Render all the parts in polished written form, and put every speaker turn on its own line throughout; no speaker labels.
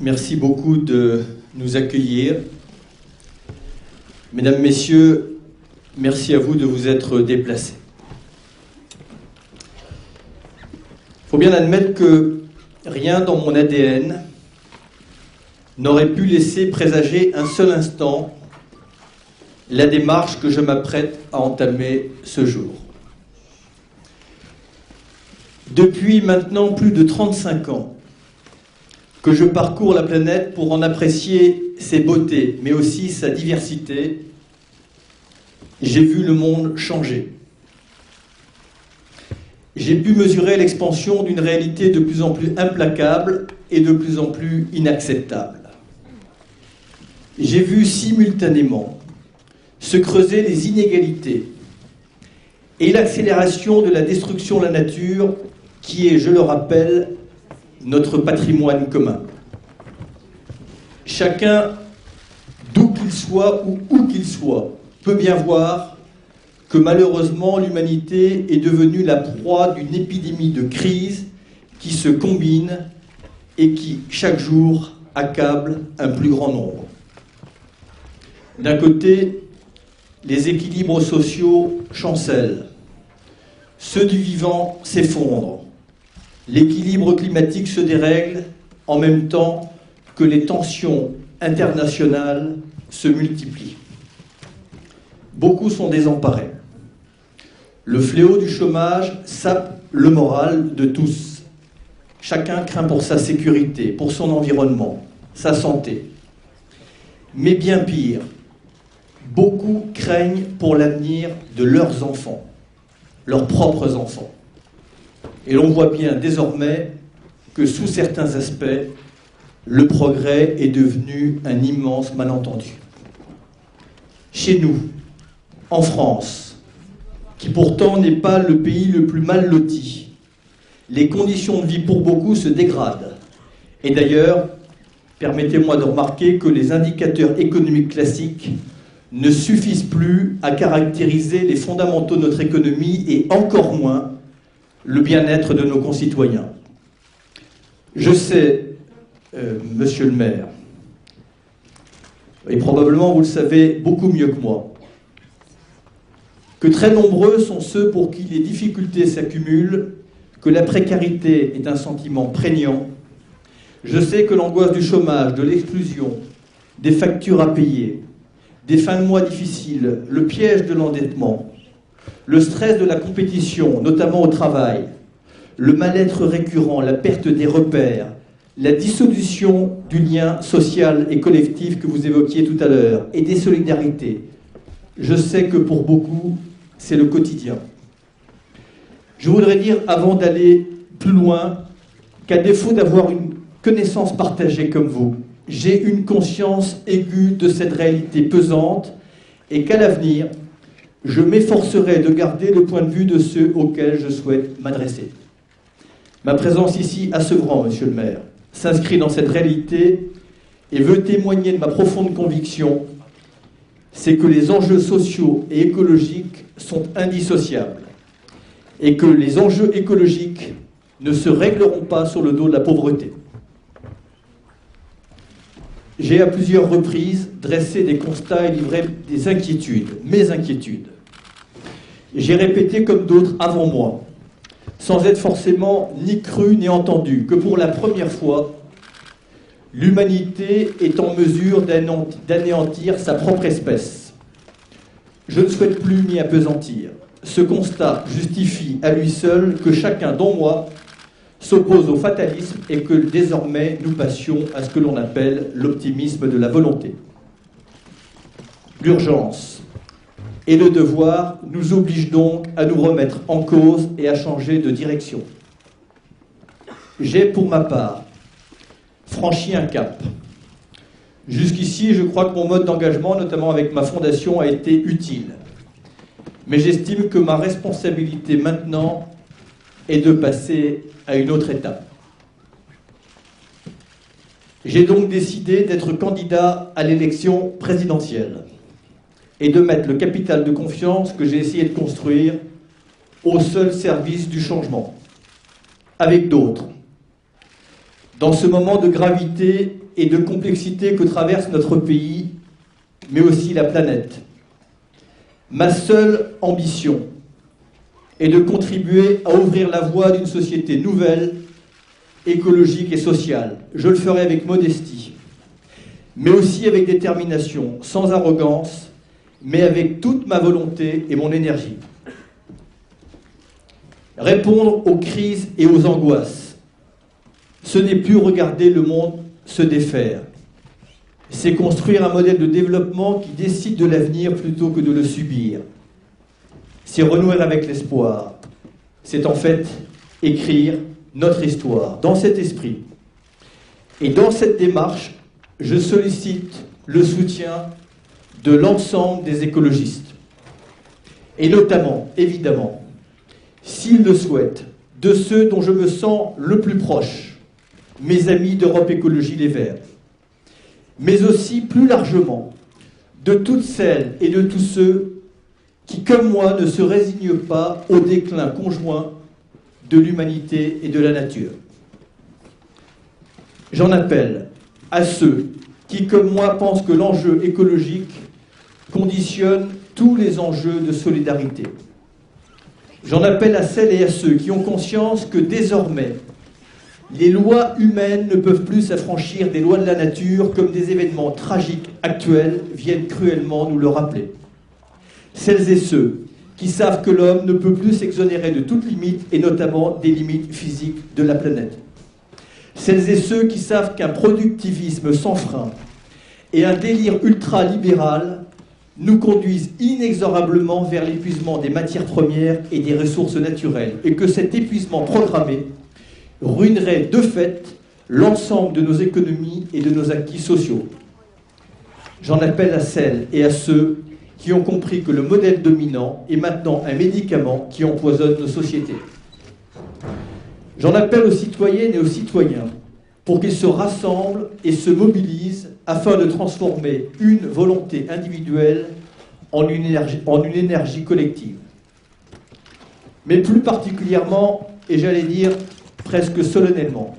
Merci beaucoup de nous accueillir. Mesdames, Messieurs, merci à vous de vous être déplacés. Il faut bien admettre que rien dans mon ADN n'aurait pu laisser présager un seul instant la démarche que je m'apprête à entamer ce jour. Depuis maintenant plus de 35 ans que je parcours la planète pour en apprécier ses beautés, mais aussi sa diversité, j'ai vu le monde changer. J'ai pu mesurer l'expansion d'une réalité de plus en plus implacable et de plus en plus inacceptable. J'ai vu simultanément se creuser les inégalités et l'accélération de la destruction de la nature qui est, je le rappelle, notre patrimoine commun. Chacun, d'où qu'il soit ou où qu'il soit, peut bien voir que malheureusement l'humanité est devenue la proie d'une épidémie de crise qui se combine et qui, chaque jour, accable un plus grand nombre. D'un côté, les équilibres sociaux chancellent, ceux du vivant s'effondrent, l'équilibre climatique se dérègle en même temps que les tensions internationales se multiplient. Beaucoup sont désemparés. Le fléau du chômage sape le moral de tous. Chacun craint pour sa sécurité, pour son environnement, sa santé. Mais bien pire, beaucoup craignent pour l'avenir de leurs enfants, leurs propres enfants. Et l'on voit bien désormais que sous certains aspects, le progrès est devenu un immense malentendu. Chez nous, en France, qui pourtant n'est pas le pays le plus mal loti, les conditions de vie pour beaucoup se dégradent. Et d'ailleurs, permettez-moi de remarquer que les indicateurs économiques classiques ne suffisent plus à caractériser les fondamentaux de notre économie et encore moins le bien-être de nos concitoyens. Je sais, monsieur le maire, et probablement vous le savez beaucoup mieux que moi, que très nombreux sont ceux pour qui les difficultés s'accumulent, que la précarité est un sentiment prégnant. Je sais que l'angoisse du chômage, de l'exclusion, des factures à payer, des fins de mois difficiles, le piège de l'endettement, le stress de la compétition, notamment au travail, le mal-être récurrent, la perte des repères, la dissolution du lien social et collectif que vous évoquiez tout à l'heure, et des solidarités. Je sais que pour beaucoup, c'est le quotidien. Je voudrais dire, avant d'aller plus loin, qu'à défaut d'avoir une connaissance partagée comme vous, j'ai une conscience aiguë de cette réalité pesante et qu'à l'avenir, je m'efforcerai de garder le point de vue de ceux auxquels je souhaite m'adresser. Ma présence ici à Sevran, monsieur le maire, s'inscrit dans cette réalité et veut témoigner de ma profonde conviction, c'est que les enjeux sociaux et écologiques sont indissociables et que les enjeux écologiques ne se régleront pas sur le dos de la pauvreté. J'ai à plusieurs reprises dressé des constats et livré des inquiétudes, mes inquiétudes. J'ai répété comme d'autres avant moi, sans être forcément ni cru ni entendu, que pour la première fois, l'humanité est en mesure d'anéantir sa propre espèce. Je ne souhaite plus m'y appesantir. Ce constat justifie à lui seul que chacun, dont moi, s'oppose au fatalisme et que désormais nous passions à ce que l'on appelle l'optimisme de la volonté. L'urgence et le devoir nous obligent donc à nous remettre en cause et à changer de direction. J'ai, pour ma part, franchi un cap. Jusqu'ici, je crois que mon mode d'engagement, notamment avec ma fondation, a été utile. Mais j'estime que ma responsabilité maintenant est de passer à une autre étape. J'ai donc décidé d'être candidat à l'élection présidentielle et de mettre le capital de confiance que j'ai essayé de construire au seul service du changement, avec d'autres. Dans ce moment de gravité et de complexité que traverse notre pays, mais aussi la planète. Ma seule ambition est de contribuer à ouvrir la voie d'une société nouvelle, écologique et sociale. Je le ferai avec modestie, mais aussi avec détermination, sans arrogance, mais avec toute ma volonté et mon énergie. Répondre aux crises et aux angoisses, ce n'est plus regarder le monde se défaire. C'est construire un modèle de développement qui décide de l'avenir plutôt que de le subir. C'est renouer avec l'espoir. C'est en fait écrire notre histoire. Dans cet esprit et dans cette démarche, je sollicite le soutien de l'ensemble des écologistes. Et notamment, évidemment, s'ils le souhaitent, de ceux dont je me sens le plus proche, mes amis d'Europe Écologie Les Verts, mais aussi plus largement de toutes celles et de tous ceux qui, comme moi, ne se résignent pas au déclin conjoint de l'humanité et de la nature. J'en appelle à ceux qui, comme moi, pensent que l'enjeu écologique conditionne tous les enjeux de solidarité. J'en appelle à celles et à ceux qui ont conscience que désormais, les lois humaines ne peuvent plus s'affranchir des lois de la nature comme des événements tragiques actuels viennent cruellement nous le rappeler. Celles et ceux qui savent que l'homme ne peut plus s'exonérer de toute limite et notamment des limites physiques de la planète. Celles et ceux qui savent qu'un productivisme sans frein et un délire ultra-libéral nous conduisent inexorablement vers l'épuisement des matières premières et des ressources naturelles et que cet épuisement programmé ruinerait de fait l'ensemble de nos économies et de nos acquis sociaux. J'en appelle à celles et à ceux qui ont compris que le modèle dominant est maintenant un médicament qui empoisonne nos sociétés. J'en appelle aux citoyennes et aux citoyens pour qu'ils se rassemblent et se mobilisent afin de transformer une volonté individuelle en une énergie collective. Mais plus particulièrement, et j'allais dire presque solennellement,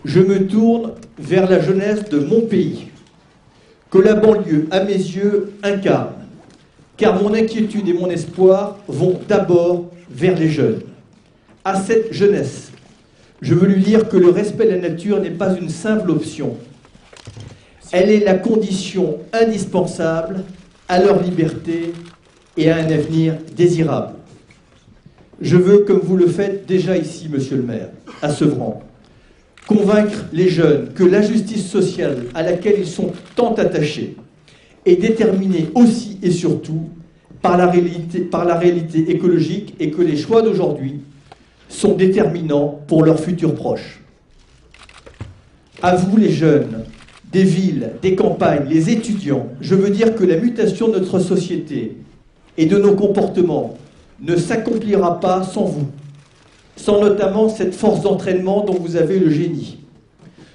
je me tourne vers la jeunesse de mon pays, que la banlieue, à mes yeux, incarne, car mon inquiétude et mon espoir vont d'abord vers les jeunes. À cette jeunesse, je veux lui dire que le respect de la nature n'est pas une simple option. Elle est la condition indispensable à leur liberté et à un avenir désirable. Je veux, comme vous le faites déjà ici, monsieur le maire, à Sevran, convaincre les jeunes que la justice sociale à laquelle ils sont tant attachés est déterminée aussi et surtout par la réalité écologique et que les choix d'aujourd'hui sont déterminants pour leurs futurs proches. À vous les jeunes, des villes, des campagnes, les étudiants, je veux dire que la mutation de notre société et de nos comportements ne s'accomplira pas sans vous, sans notamment cette force d'entraînement dont vous avez le génie.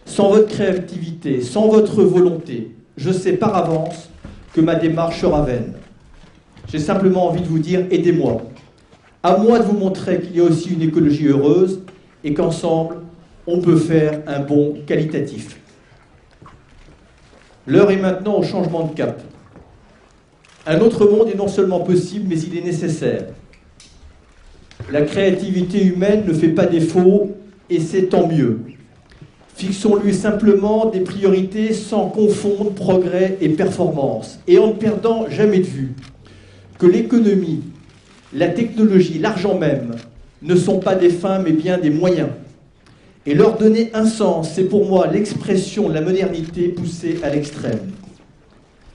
Sans votre créativité, sans votre volonté, je sais par avance que ma démarche sera vaine. J'ai simplement envie de vous dire, aidez-moi. À moi de vous montrer qu'il y a aussi une écologie heureuse et qu'ensemble, on peut faire un bond qualitatif. L'heure est maintenant au changement de cap. Un autre monde est non seulement possible, mais il est nécessaire. La créativité humaine ne fait pas défaut, et c'est tant mieux. Fixons-lui simplement des priorités sans confondre progrès et performance, et en ne perdant jamais de vue que l'économie, la technologie, l'argent même, ne sont pas des fins, mais bien des moyens. Et leur donner un sens, c'est pour moi l'expression de la modernité poussée à l'extrême.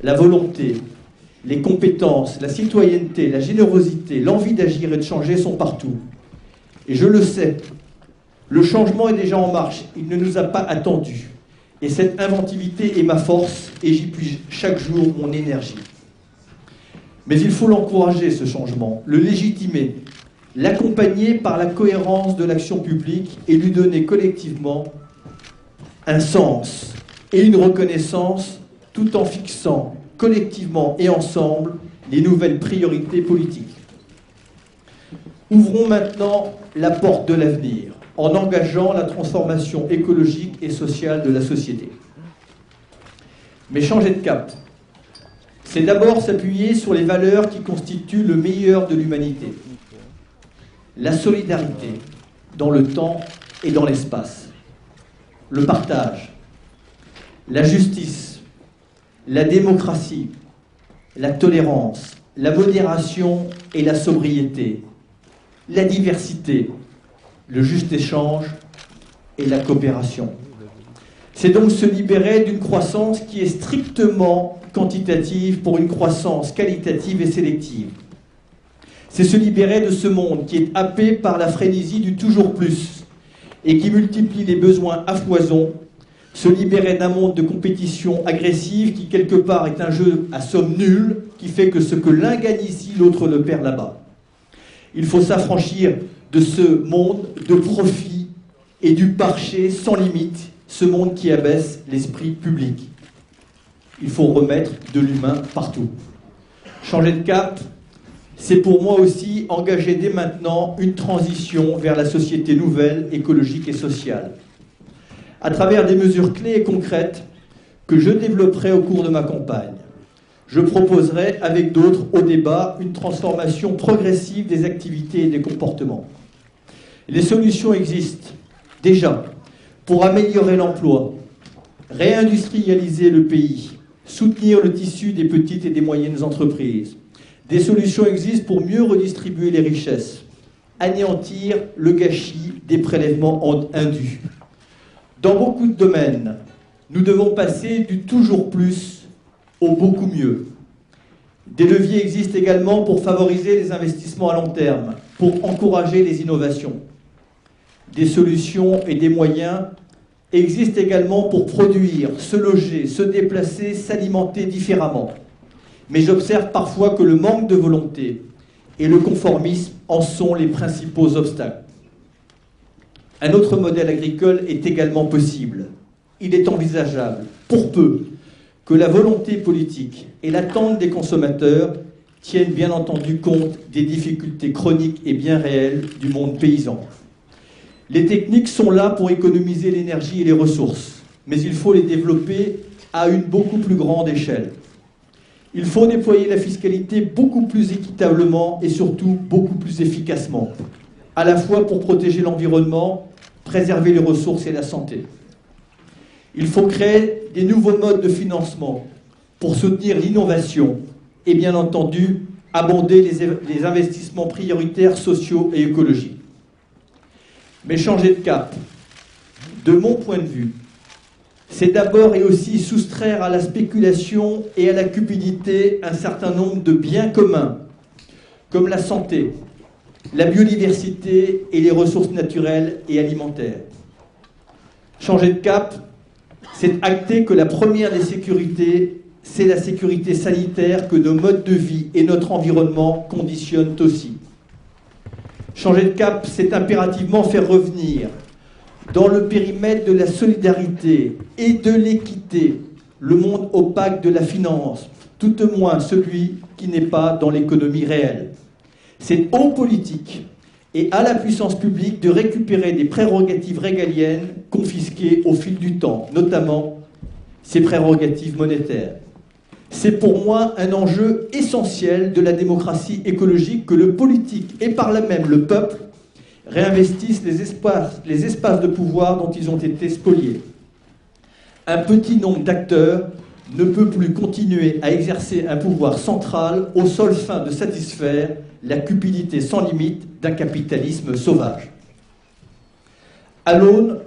La volonté, les compétences, la citoyenneté, la générosité, l'envie d'agir et de changer sont partout. Et je le sais, le changement est déjà en marche, il ne nous a pas attendus. Et cette inventivité est ma force et j'y puise chaque jour mon énergie. Mais il faut l'encourager, ce changement, le légitimer, l'accompagner par la cohérence de l'action publique et lui donner collectivement un sens et une reconnaissance tout en fixant collectivement et ensemble les nouvelles priorités politiques. Ouvrons maintenant la porte de l'avenir en engageant la transformation écologique et sociale de la société. Mais changer de cap, c'est d'abord s'appuyer sur les valeurs qui constituent le meilleur de l'humanité. La solidarité dans le temps et dans l'espace, le partage, la justice, la démocratie, la tolérance, la modération et la sobriété, la diversité, le juste échange et la coopération. C'est donc se libérer d'une croissance qui est strictement quantitative pour une croissance qualitative et sélective. C'est se libérer de ce monde qui est happé par la frénésie du toujours plus et qui multiplie les besoins à foison, se libérer d'un monde de compétition agressive qui quelque part est un jeu à somme nulle, qui fait que ce que l'un gagne ici, l'autre le perd là-bas. Il faut s'affranchir de ce monde de profit et du marché sans limite, ce monde qui abaisse l'esprit public. Il faut remettre de l'humain partout. Changer de cap, c'est pour moi aussi engager dès maintenant une transition vers la société nouvelle, écologique et sociale. À travers des mesures clés et concrètes que je développerai au cours de ma campagne, je proposerai avec d'autres au débat une transformation progressive des activités et des comportements. Les solutions existent déjà pour améliorer l'emploi, réindustrialiser le pays, soutenir le tissu des petites et des moyennes entreprises. Des solutions existent pour mieux redistribuer les richesses, anéantir le gâchis des prélèvements indus. Dans beaucoup de domaines, nous devons passer du toujours plus au beaucoup mieux. Des leviers existent également pour favoriser les investissements à long terme, pour encourager les innovations. Des solutions et des moyens existent également pour produire, se loger, se déplacer, s'alimenter différemment. Mais j'observe parfois que le manque de volonté et le conformisme en sont les principaux obstacles. Un autre modèle agricole est également possible. Il est envisageable, pour peu, que la volonté politique et l'attente des consommateurs tiennent bien entendu compte des difficultés chroniques et bien réelles du monde paysan. Les techniques sont là pour économiser l'énergie et les ressources, mais il faut les développer à une beaucoup plus grande échelle. Il faut déployer la fiscalité beaucoup plus équitablement et surtout beaucoup plus efficacement, à la fois pour protéger l'environnement, préserver les ressources et la santé. Il faut créer des nouveaux modes de financement pour soutenir l'innovation et bien entendu abonder les investissements prioritaires sociaux et écologiques. Mais changer de cap, de mon point de vue, c'est d'abord et aussi soustraire à la spéculation et à la cupidité un certain nombre de biens communs, comme la santé, la biodiversité et les ressources naturelles et alimentaires. Changer de cap, c'est acter que la première des sécurités, c'est la sécurité sanitaire que nos modes de vie et notre environnement conditionnent aussi. Changer de cap, c'est impérativement faire revenir dans le périmètre de la solidarité et de l'équité le monde opaque de la finance, tout au moins celui qui n'est pas dans l'économie réelle. C'est aux politiques et à la puissance publique de récupérer des prérogatives régaliennes confisquées au fil du temps, notamment ces prérogatives monétaires. C'est pour moi un enjeu essentiel de la démocratie écologique que le politique et par là même le peuple réinvestissent les espaces de pouvoir dont ils ont été spoliés. Un petit nombre d'acteurs ne peut plus continuer à exercer un pouvoir central aux seules fins de satisfaire la cupidité sans limite d'un capitalisme sauvage. À l'aune